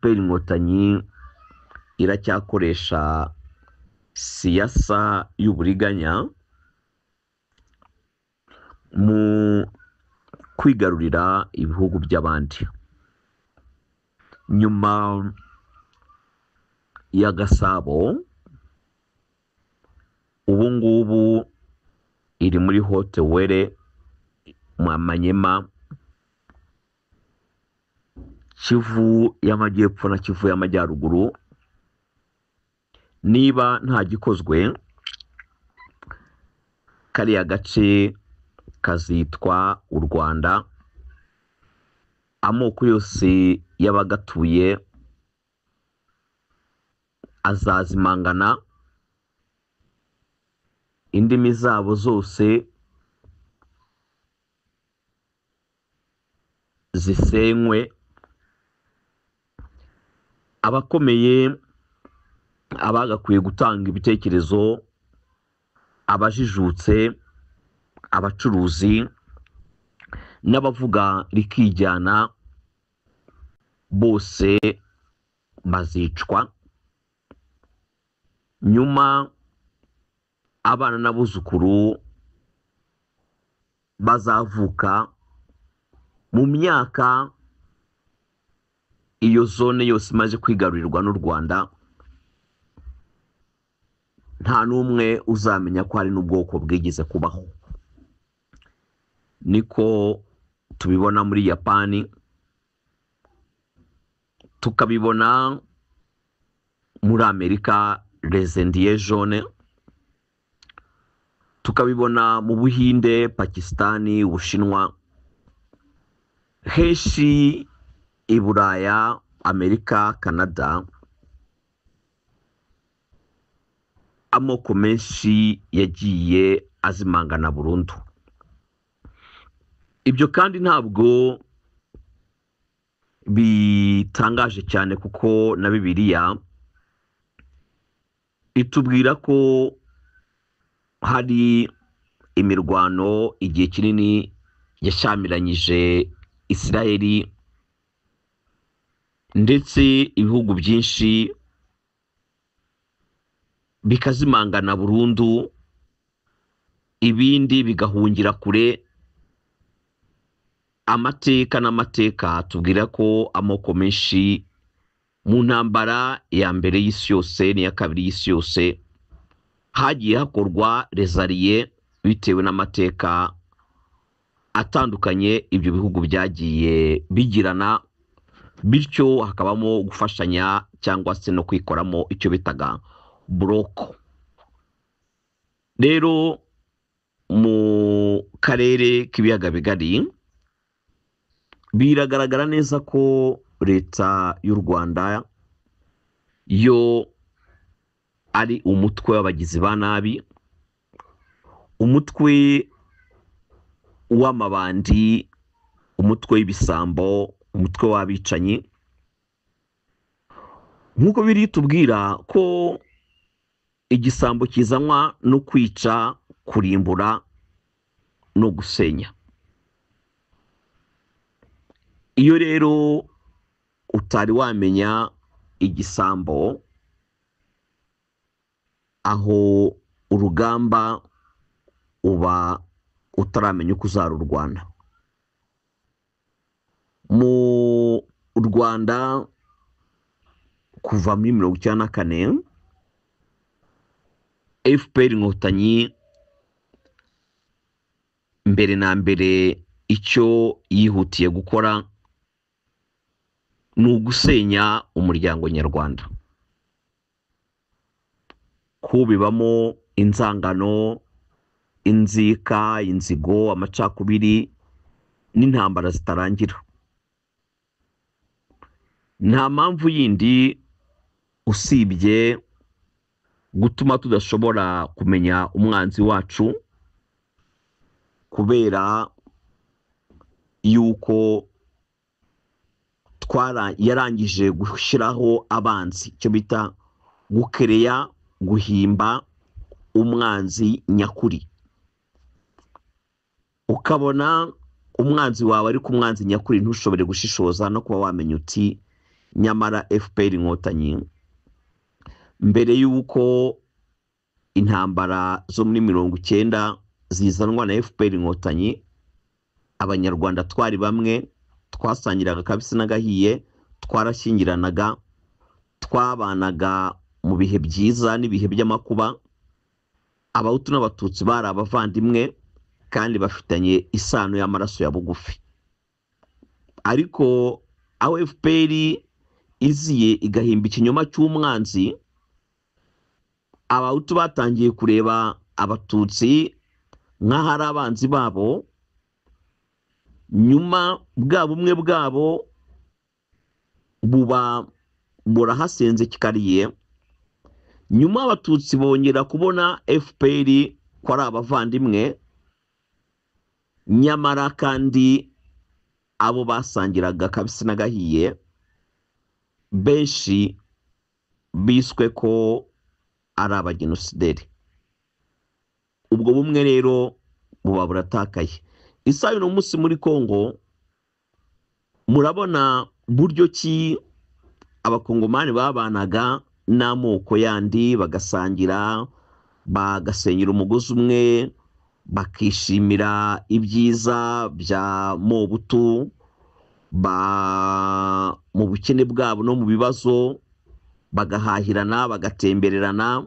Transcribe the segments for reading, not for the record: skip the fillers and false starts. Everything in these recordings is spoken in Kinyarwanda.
FPR Inkotanyi iracyakoresha siyasa y'uburiganya mu kwigarurira ibihugu by'abandi. Nyuma ya Gasabo ubu ngubu iri muri Hotewere mu Manyema, Kivu y'Amajyepfo na Kivu y'Amajyaruguru. Niba nta gikozwe, kariya gace kazitwa u Rwanda, amoko yose y'abagatuye azazimangana, indimi zabo zose zisenywe, abakomeye abagakwiye gutanga ibitekerezo, abajijutse, abacuruzi n'abavuga rikijyana bose bazicwa. Nyuma abana n'abuzukuru bazavuka mu myaka iyo zone yose imaze kwigarurirwa n'u Rwanda, nta n'umwe uzamenya ko hari n'ubwoko bwigeze kubaho. Niko tubibona muri Yapani, tukabibona muri Amerika, les Indiens jaunes, tukabibona mu Buhinde, Pakistani, Ubushinwa, henshi i Buraya, Amerika, Canada. Amoko menshi yagiye azimangana burundu. Ibyo kandi ntabwo bitangaje cyane, kuko na Bibiliya itubwira ko hari imirwano igihe kinini yashyamiranyije Isirayeli, ndetse ibihugu byinshi bikazimangana burundu, ibindi bigahungira kure. Amateka n'amateka tubwira ko amoko menshi mu ntambara ya mbere y'isi yose n'iya kabiri y'isi yose hagiye hakorwa rezariye bitewe n'amateka atandukanye ibyo bihugu byagiye bigirana, bityo hakabamo gufashanya cyangwa se no kwikoramo icyo bitaga buroko. Rero mu karere k'ibiyaga bigari biragaragara neza ko leta y'u Rwanda yo ari umutwe w'abagizi ba nabi, umutwe w'amabandi, umutwe w'ibisambo, umutwe w'abicanyi. Nk'uko biri tubwira ko igisambo kizanwa no kwica, kurimbura no gusenya. Iyo rero utari wamenya igisambo, aho urugamba uba utaramenya uko uzarurwana. Mu Rwanda kuva muri 1994 FPR Inkotanyi mbere na mbere icyo yihutiye gukora ni ugusenya umuryango nyarwanda, kubibamo inzangano, inzika, inzigo, amacakubiri n'intambara zitarangira. Nta mpamvu yindi usibye gutuma tudashobora kumenya umwanzi wacu, kubera yuko yarangije gushyiraho abanzi, icyo bita gukereya, guhimba umwanzi nyakuri. Ukabona umwanzi wawe ariko umwanzi nyakuri ntushobore gushishoza no kuba wamenya uti nyamara FPR inkotanyi mbere y'uko intambara zo muri 90 zizanwa na FPR inkotanyi, abanyarwanda twari bamwe, twasangiraga kabisa n'agahiye, twarashyingiranaga, twabanaga mu bihe byiza n'ibihe by'amakuba. Abahutu n'abatutsi bari abavandimwe kandi bafitanye isano y'amaraso ya bugufi. Ariko aho FPR iziye igahimba ikinyoma cy'umwanzi, abahutu batangiye kureba abatutsi nk'ahari abanzi babo. Nyuma bwa bumwe bwabo buba burahasenze kikariye. Nyuma abatutsi bongera kubona FPR ko ari abavandimwe, nyamara kandi abo basangiraga kabisa n'agahiye benshi biswe ko ari abagenosideri. Ubwo bumwe rero buba buratakaye. Isaha y'uno munsi muri Kongo murabona buryo ki abakongomani babanaga n'amoko yandi, bagasangira, bagasenyera umugozi umwe, bakishimira ibyiza bya Mobutu, mu bukene bwabo no mu bibazo, bagahahirana, bagatembererana.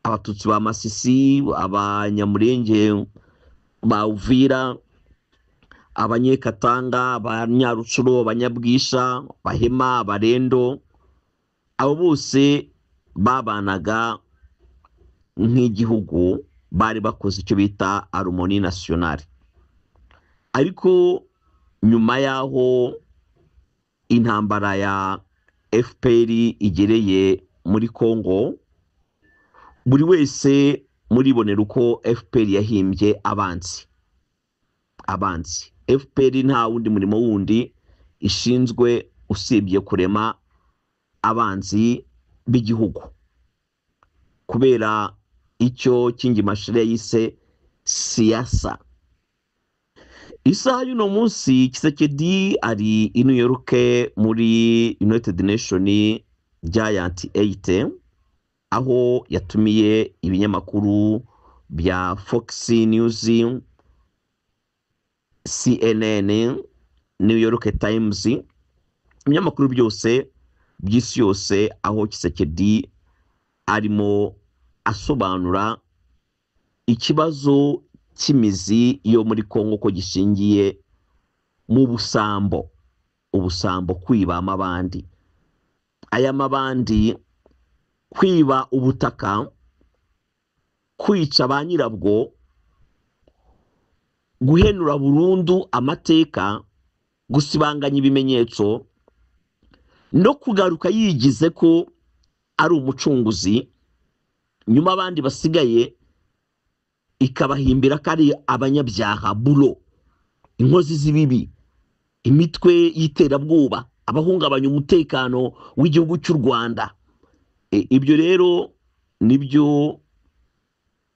Abatutsi ba Masisi, abanyamurenge ba Uvira, abanyekatanga, abanyarucuro, abanyabwisha, bahema, abarendo, abo bose babanaga nk'igihugu, bari bakoze icyo bita harmonie nationale. Ariko nyuma yaho intambara ya FPR igereye muri Kongo, buri wese muribonera uko FPR yahimbye abanzi. FPR nta wundi murimo wundi ishinzwe usibye kurema abanzi b'igihugu, kubera icyo Kingi-Mashire yise siasa. Isaha y'uno munsi Tshisekedi ari i New York muri United Nation Giant 8, aho yatumiye ibinyamakuru bya Fox News, CNN, New York Times, ibinyamakuru byose by'isi yose, aho Tshisekedi arimo asobanura ikibazo cy'imizi yo muri Kongo ko gishingiye mu ubusambo, kwiba amabandi. Aya mabandi, kwiba ubutaka, kwica ba nyirabwo, guhenura burundu amateka, gusibanganya ibimenyetso, no kugaruka yigize ko ari umucunguzi, nyuma abandi basigaye ikabahimbira ko ari abanyabyaha, bulo, inkozi z'ibibi, imitwe y'iterabwoba, abahungabanya umutekano w'igihugu cy'u Rwanda. Ibyo rero nibyo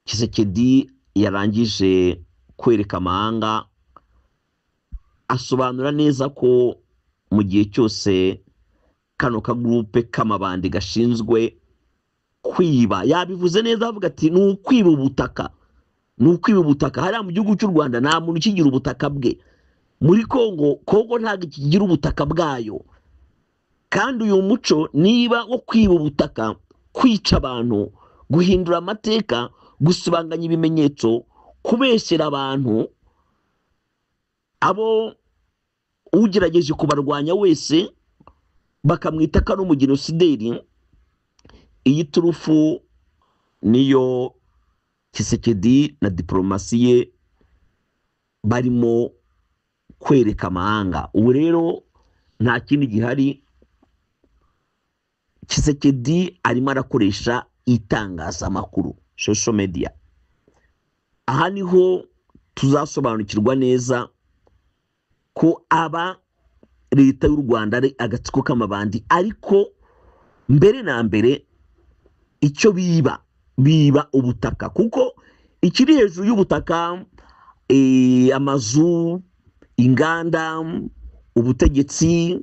Tshisekedi yarangije kwereka amahanga, asobanura neza ko mu gihe cyose kano kagrupe k'amabandi gashinzwe kwiba, yabivuze neza avuga ati ni ukwiba ubutaka, hariya mu gihugu cy'u Rwanda nta muntu ukigira ubutaka bwe. Muri Kongo ntabwo ikigira ubutaka bwayo. Kandi uyu muco niba wo kwiba ubutaka, kwica abantu, guhindura amateka, gusibanganya ibimenyetso, kubeshyera abantu, abo ugerageje kubarwanya wese bakamwita ko ari umugenosideri, iyi turufu niyo Tshisekedi na diplomasi ye barimo kwereka amahanga. Ubu rero nta kindi gihari, Tshisekedi arimo arakoresha itangazamakuru, social media. Aha niho tuzasobanukirwa neza ko aba leta y'u Rwanda ari agatsiko k'amabandi, ariko mbere na mbere icyo biba ubutaka, kuko ikiri hejuru y'ubutaka, amazu, inganda, ubutegetsi,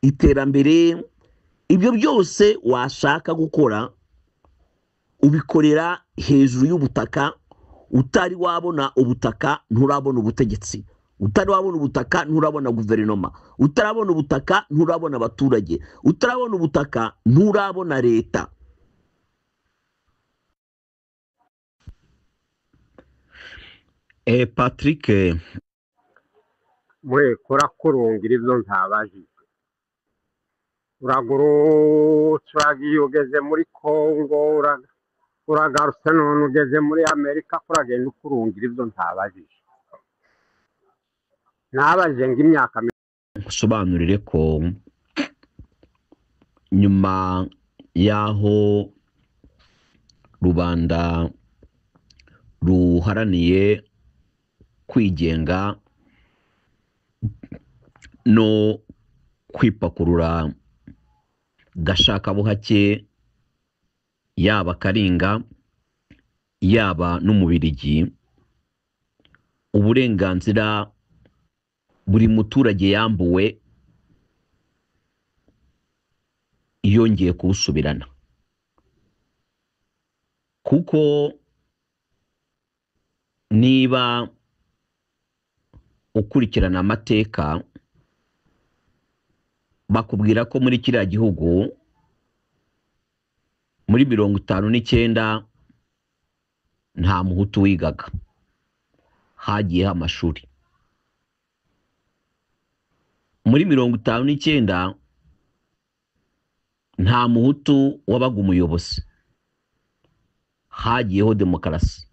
iterambere, ibyo byose washaka gukora ubikorera hejuru y'ubutaka. Utari wabona ubutaka nturabona ubutegetsi, utari wabona ubutaka nturabona guverinoma, utarabona ubutaka nturabona abaturage, utarabona ubutaka nturabona leta. Patrick, mwe kurakurungira ibyo ntabajije, uragurutse uragiye ugeze muri Kongo, uragarutse none ugeze muri Amerika, kuragenda ukurungira ibyo ntabajije. Nabajije ngo imyaka usobanurire ko nyuma y'aho rubanda ruharaniye kwigenga no kwipakurura gashakabuhake, yaba Karinga yaba n'Umubirigi, uburenganzira buri muturage yambuwe yongeye kuwusubirana, kuko niba ukurikirana amateka bakubwira ko muri kiriya gihugu muri 59 nta muhutu wigaga, hagiyeho amashuri. Muri 59 nta muhutu wabaga umuyobozi, hagiyeho demokarasi,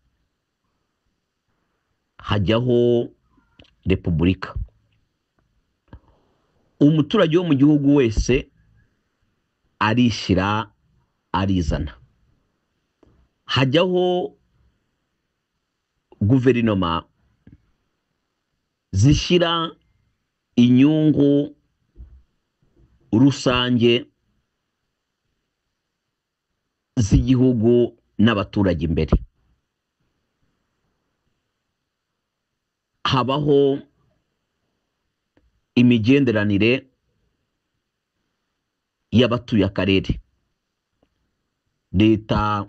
hajyaho repubulika. Umuturage wo mu gihugu wese arishyira arizana, hajyaho guverinoma zishyira inyungu rusange z'igihugu n'abaturage imbere. Habaho imigenderanire y'abatuye akarere, leta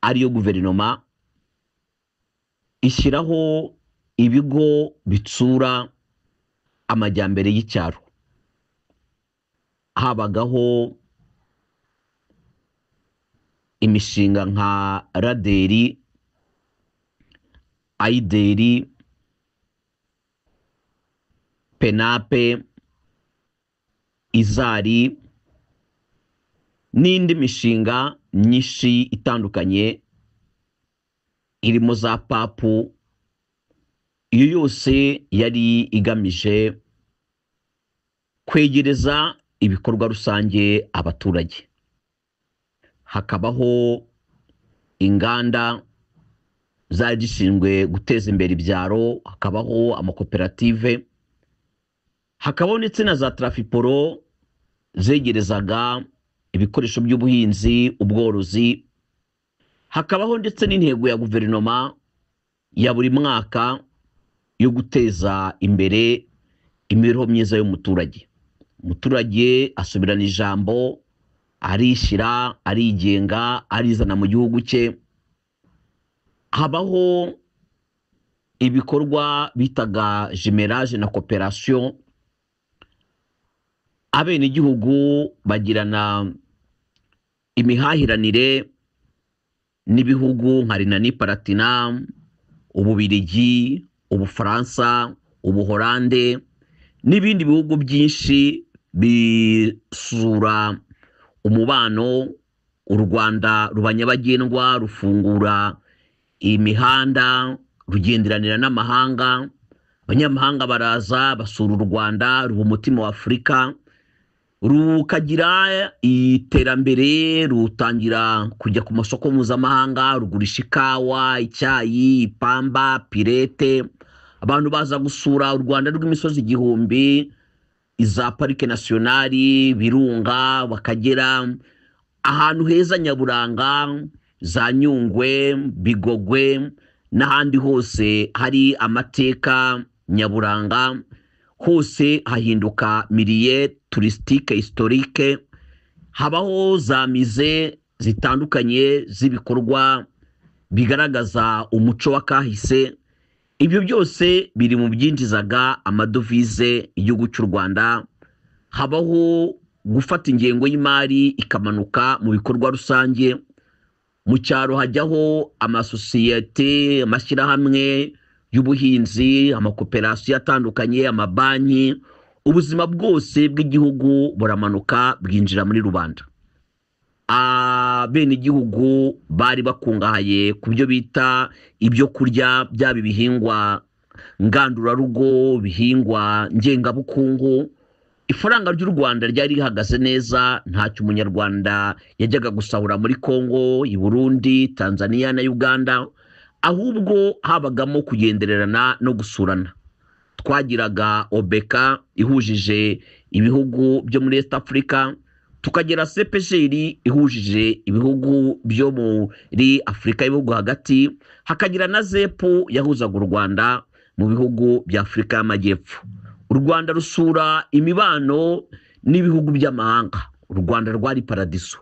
ariyo guverinoma ishyiraho ibigo bitsura amajyambere y'icyaro. Habagaho imishinga nka raderi, ayideri, penape, izari n'indi mishinga myinshi itandukanye irimo za papu. Iyo yose yari igamije kwegereza ibikorwa rusange abaturage. Hakabaho inganda zari zishinzwe guteza imbere ibyaro, hakabaho amakoperative, hakabaho ndetse na za trafiporo zegerezaga ibikoresho by'ubuhinzi, ubworozi. Hakabaho ndetse n'intego ya guverinoma ya buri mwaka yo guteza imbere imibereho myiza y'umuturage. Umuturage asubirana ijambo, arishyira, arigenga, arizana mu gihugu cye. Habaho ibikorwa bitaga jumelage na coopération. Abene igihugu bagirana imihahiranire n'ibihugu nka Rinani Palatinat, Ububirigi, Ubufaransa, Ubuholande n'ibindi bihugu byinshi bisura umubano. U Rwanda ruba nyabagendwa, rufungura imihanda, rugenderanira n'amahanga. Abanyamahanga baraza basura u Rwanda, ruba umutima wa Afurika, rukagira iterambere, rutangira kujya ku masoko mpuzamahanga, rugurisha ikawa, icyayi, ipamba, pirete. Abantu baza gusura u Rwanda rw'imisozi igihumbi, iza parike nationali, Birunga, bakagera ahantu heza nyaburanga, za Nyungwe, Bigogwe n'ahandi hose hari amateka nyaburanga. Hose hahinduka milieu touristique historique, habaho za mize zitandukanye z'ibikorwa bigaragaza umuco wa kahise. Ibyo byose biri mu byinjizaga amadovize igihugu cy'u Rwanda. Habaho gufata ingengo y'imari ikamanuka mu bikorwa rusange. Mu cyaro hajyaho amasosiyete, amashyirahamwe y'ubuhinzi, amakoperasiyo atandukanye, amabanki. Ubuzima bwose bw'igihugu buramanuka bwinjira muri rubanda. Bene igihugu bari bakungahaye ku byo bita ibyo kurya, byaba ibihingwa ngandurarugo, bihingwa ngengabukungu. Ifaranga ry'u Rwanda ryari rihagaze neza, ntacyo umunyarwanda yajyaga gusahura muri Kongo, i Burundi, Tanzania na Uganda, ahubwo habagamo kugendererana no gusurana. Twagiraga OBECA ihujije ibihugu byo muri East Africa, tukagira CPGL ihujije ibihugu byo muri Afrika y'ibihugu hagati, hakagira na ZEP yahuzaga u Rwanda mu bihugu bya Afrika y'Amajyepfo. U Rwanda rusura imibano n'ibihugu by'amahanga. U Rwanda rwari paradiso.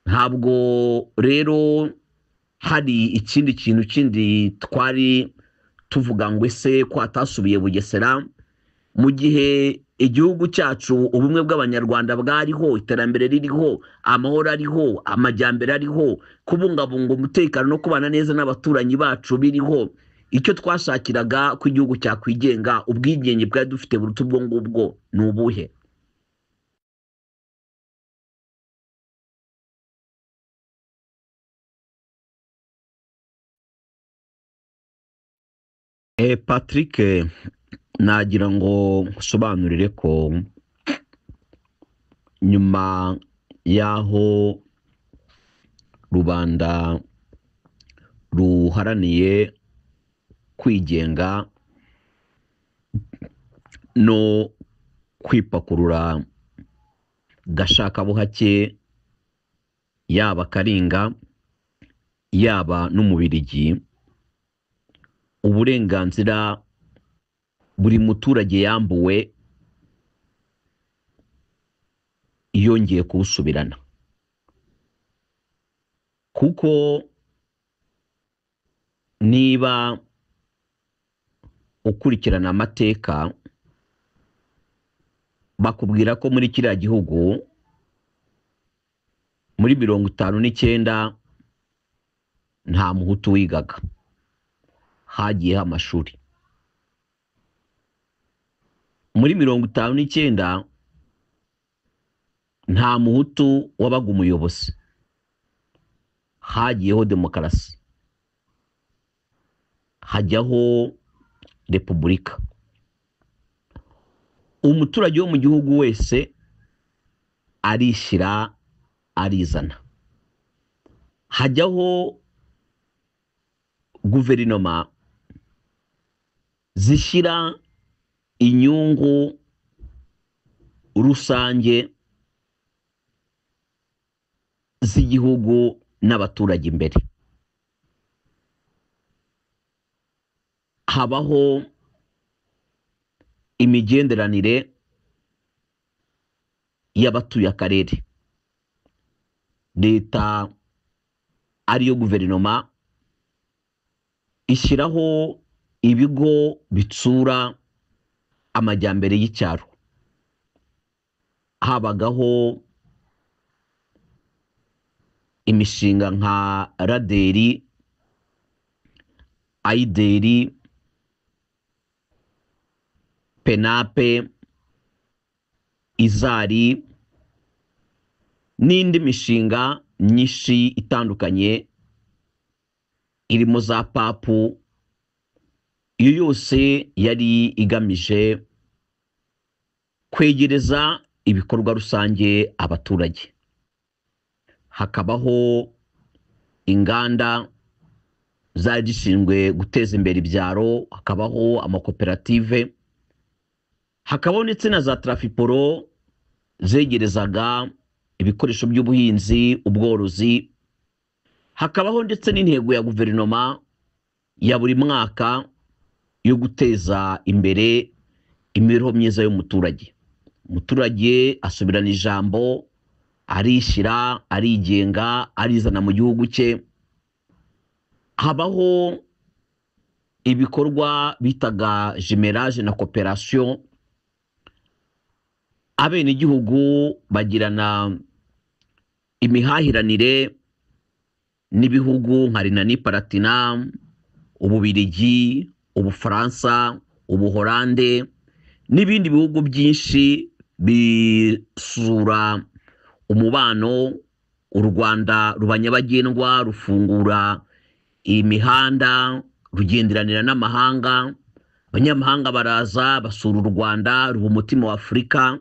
Ntabwo rero hari ikindi kintu kindi twari tuvuga ngo ese ko atasubiye Bugesera, mu gihe igihugu cyacu ubumwe bw'abanyarwanda bwariho, iterambere ririho, amahoro ariho, amajyambere ariho, kubungabunga umutekano no kubana neza n'abaturanyi bacu biriho. Icyo twashakiraga ko igihugu cyakwigenga, ubwigenge bwari dufite buruta ubwo ngubwo ni ubuhe? Patrick, nagira ngo nsobanurire ko nyuma y'aho rubanda ruharaniye kwigenga no kwipakurura gashakabuhake, yaba Karinga yaba n'Umubirigi, uburenganzira buri muturage yambuwe yongeye kubusubirana. Kuko niba ukurikirana amateka, bakubwira ko muri kiriya gihugu muri 59 nta muhutu wigaga, hagiyeho amashuri. Muri 59 nta muhutu wabaga umuyobozi, hagiyeho demokarasi, hajyaho repubulika. Umuturage wo mu gihugu wese arishyira arizana, hajyaho guverinoma zishyira inyungu rusange z'igihugu n'abaturage imbere. Habaho imigenderanire y'abatuye akarere. Leta ariyo guverinoma ishyiraho ibigo bitsura amajyambere y'icyaro. Habagaho imishinga nka Raderi, Aideri, Penape, Izari n'indi mishinga myinshi itandukanye irimo za papu. Iyo yose yari igamije kwegereza ibikorwa rusange abaturage. Hakabaho inganda zari zishinzwe guteza imbere ibyaro, hakabaho amakoperative, hakabaho ndetse na za trafiporo zegerezaga ibikoresho by'ubuhinzi, ubworozi. Hakabaho ndetse n'intego ya guverinoma ya buri mwaka yo guteza imbere imibereho myiza y'umuturage. Umuturage asubirana ijambo, arishyira arigenga arizana mu gihugu cye. Habaho ibikorwa bitaga jumelage na coopération, abenegihugu bagirana imihahiranire n'ibihugu nka Renanie Palatinat, Ububiligi, Ubufaransa, Ubuholande n'ibindi bihugu byinshi bisura umubano. U Rwanda ruba nyabagendwa, rufungura imihanda, rugenderanira n'amahanga. Abanyamahanga baraza basura u Rwanda, ruba umutima wa Afurika,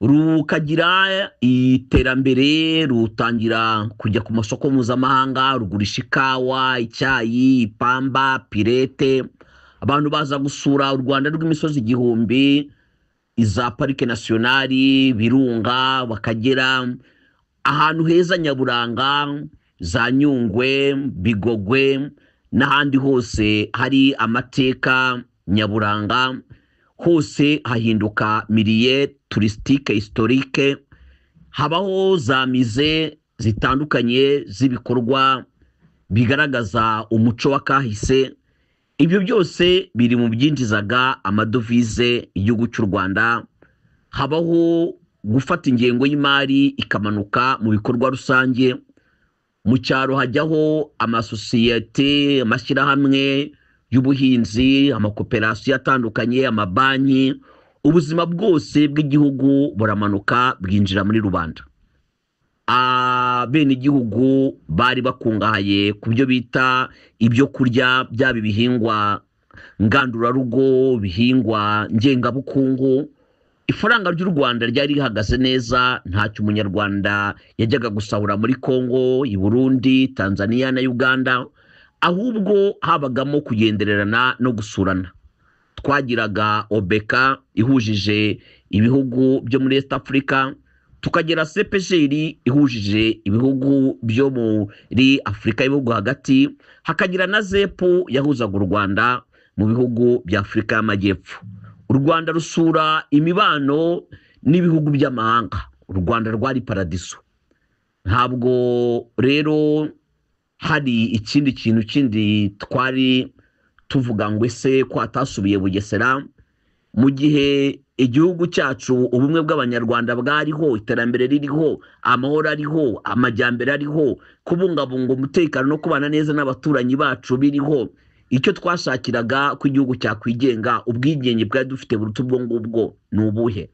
rukagira iterambere, rutangira kujya ku masoko mpuzamahanga, rugurisha ikawa, icyayi, ipamba, pirete. Abantu baza gusura u Rwanda rw'imisozi igihumbi, iza parike nationali, Birunga, bakagera ahantu heza nyaburanga, za Nyungwe, Bigogwe n'ahandi hose hari amateka nyaburanga. Hose hahinduka milieu touristique historique. Habaho za mize zitandukanye z'ibikorwa bigaragaza umuco wa kahise. Ibyo byose biri mu byinjizaga amadovize igihugu cy'u Rwanda. Habaho gufata ingengo y'imari ikamanuka mu bikorwa rusange. Mu cyaro hajyaho amasosiyete, amashyirahamwe y'ubuhinzi, amakooperasiyo atandukanye, amabanki. Ubuzima bwose bw'igihugu buramanuka bwinjira muri rubanda. Abenegihugu bari bakungahaye ku byo bita ibyo kurya, byaba ibihingwa ngandurarugo, bihingwa ngengabukungu. Ifaranga ry'u Rwanda ryari rihagaze neza, ntacyo umunyarwanda yajyaga gusahura muri Kongo, i Burundi, Tanzania na Uganda, ahubwo habagamo kugendererana no gusurana. Twagiraga OBECA ihujije ibihugu byo muri East Africa, tukagera CPGL ihujije ibihugu byo muri Afrika y'ibihugu hagati, hakagira na ZEP yahuzaga u Rwanda mu bihugu bya Afrika y'Amajyepfo. U Rwanda rusura imibano n'ibihugu by'amahanga. U Rwanda rwari paradiso. Ntabwo rero hari ikindi kintu kindi twari tuvuga ngo ese ko atasubiye Bugesera, mu gihe igihugu cyacu ubumwe bw'abanyarwanda bwariho, iterambere ririho, amahoro ariho, amajyambere ariho, kubungabunga umutekano no kubana neza n'abaturanyi bacu biriho. Icyo twashakiraga ko igihugu cyakwigenga, ubwigenge bwari dufite buruta ubwo ngubwo ni ubuhe?